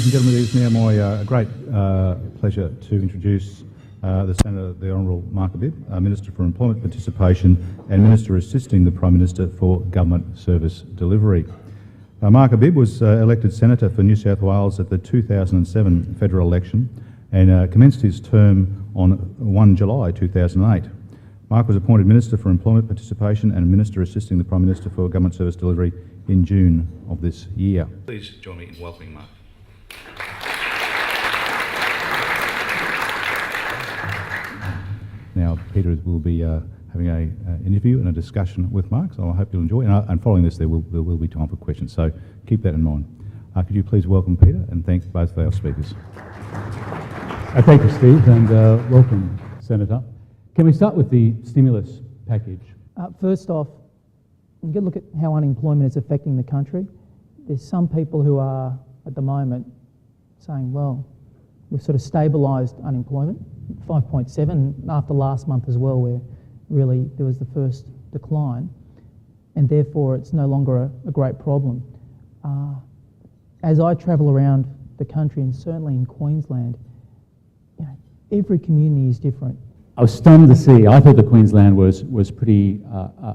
and gentlemen, it is now my great pleasure to introduce the Senator, the Honourable Mark Habib, Minister for Employment Participation and Minister assisting the Prime Minister for Government Service Delivery. Mark Habib was elected Senator for New South Wales at the 2007 federal election and commenced his term on 1 July 2008. Mark was appointed Minister for Employment Participation and Minister assisting the Prime Minister for Government Service Delivery in June of this year. Please join me in welcoming Mark. Now, Peter will be having an interview and a discussion with Mark, so I hope you'll enjoy it. And following this, there will be time for questions, so keep that in mind. Could you please welcome Peter and thank both of our speakers. Thank you, Steve, and welcome, Senator. Can we start with the stimulus package? First off, you can look at how unemployment is affecting the country. There's some people who are, at the moment, saying, well, we've sort of stabilised unemployment, 5.7 after last month as well, where really there was the first decline, and therefore it's no longer a great problem. As I travel around the country, and certainly in Queensland, every community is different. I was stunned to see. I thought that Queensland was pretty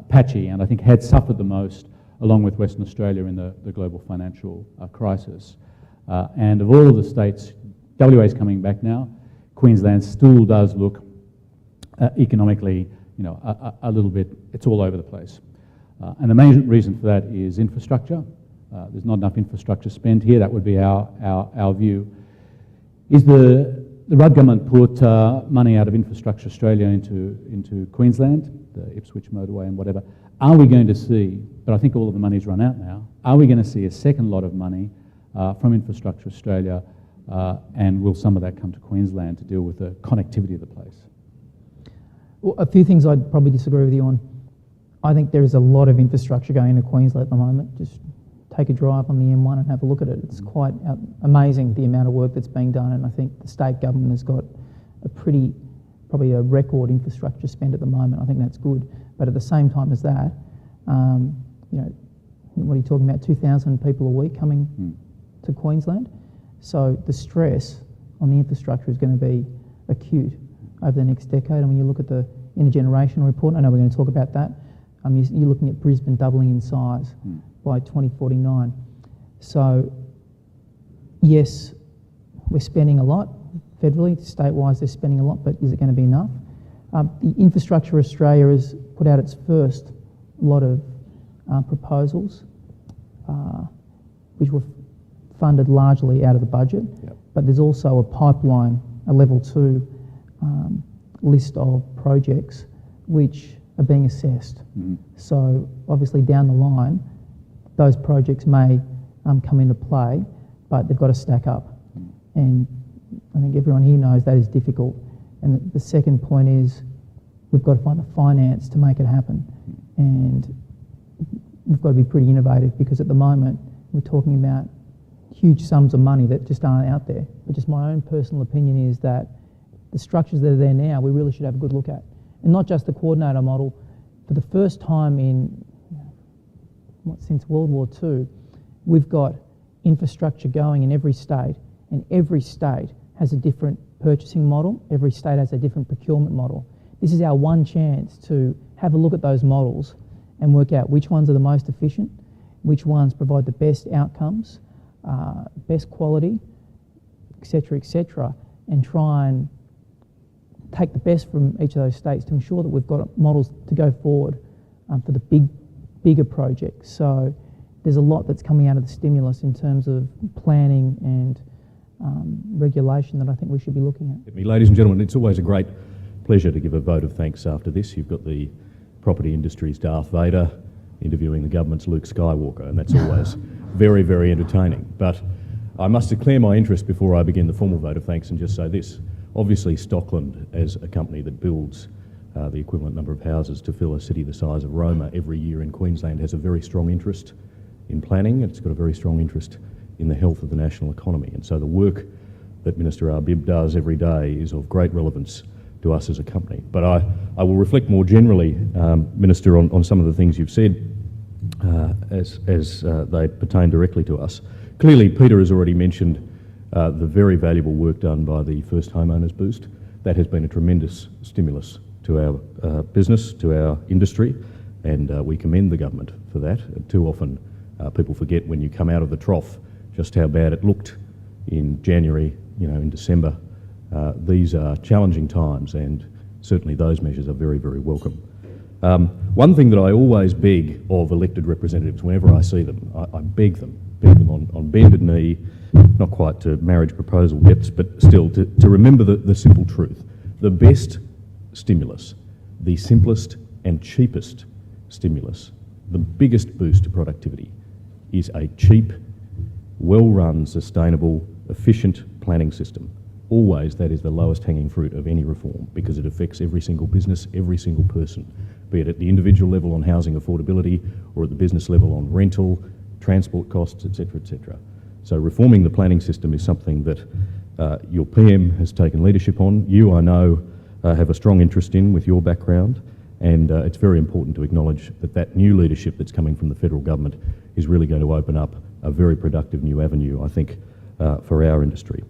patchy, and I think had suffered the most, along with Western Australia, in the global financial crisis. And of all of the states, WA is coming back now. Queensland still does look economically, a little bit. It's all over the place, and the main reason for that is infrastructure. There's not enough infrastructure spent here. That would be our view. Is the Rudd government put money out of Infrastructure Australia into Queensland, the Ipswich motorway and whatever. Are we going to see, but I think all of the money's run out now, are we going to see a second lot of money from Infrastructure Australia, and will some of that come to Queensland to deal with the connectivity of the place? Well, a few things I'd probably disagree with you on. I think there is a lot of infrastructure going into Queensland at the moment. Just take a drive on the M1 and have a look at it. It's quite amazing the amount of work that's being done, and I think the state government has got probably a record infrastructure spend at the moment. I think that's good. But at the same time as that, what are you talking about, 2,000 people a week coming to Queensland? So the stress on the infrastructure is going to be acute over the next decade. And when you look at the intergenerational report, I know we're going to talk about that, you're looking at Brisbane doubling in size by 2049. So, yes, we're spending a lot federally, state-wise they're spending a lot, but is it going to be enough? The Infrastructure Australia has put out its first lot of proposals, which were funded largely out of the budget, but there's also a pipeline, a level 2 list of projects which are being assessed. So obviously down the line, those projects may come into play, but they've got to stack up. And I think everyone here knows that is difficult. And the second point is we've got to find the finance to make it happen. And we've got to be pretty innovative, because at the moment we're talking about huge sums of money that just aren't out there. But just my own personal opinion is that the structures that are there now, we really should have a good look at. And not just the coordinator model. For the first time since World War II, we've got infrastructure going in every state, and every state has a different purchasing model, every state has a different procurement model. This is our one chance to have a look at those models and work out which ones are the most efficient, which ones provide the best outcomes, best quality, etc., and try and take the best from each of those states to ensure that we've got models to go forward for the bigger projects. So there's a lot that's coming out of the stimulus in terms of planning and regulation that I think we should be looking at. Ladies and gentlemen, it's always a great pleasure to give a vote of thanks after this. You've got the property industry's Darth Vader interviewing the government's Luke Skywalker, and that's always very, very entertaining. But I must declare my interest before I begin the formal vote of thanks and just say this. Obviously, Stockland, as a company that builds the equivalent number of houses to fill a city the size of Roma every year in Queensland, has a very strong interest in planning. It's got a very strong interest in the health of the national economy. And so the work that Minister Habib does every day is of great relevance to us as a company. But I will reflect more generally, Minister, on some of the things you've said as they pertain directly to us. Clearly, Peter has already mentioned the very valuable work done by the First Homeowners Boost. That has been a tremendous stimulus to our business, to our industry, and we commend the government for that. Too often people forget when you come out of the trough just how bad it looked in January, in December. These are challenging times, and certainly those measures are very, very welcome. One thing that I always beg of elected representatives whenever I see them, I beg them on bended knee, not quite to marriage proposal depths, but still to remember the simple truth. The best stimulus, the simplest and cheapest stimulus, the biggest boost to productivity is a cheap, well-run, sustainable, efficient planning system. Always that is the lowest hanging fruit of any reform, because it affects every single business, every single person, be it at the individual level on housing affordability or at the business level on rental, transport costs, etc., etc. So reforming the planning system is something that your PM has taken leadership on. You, I know, have a strong interest in with your background, and it's very important to acknowledge that new leadership that's coming from the federal government is really going to open up a very productive new avenue, I think, for our industry.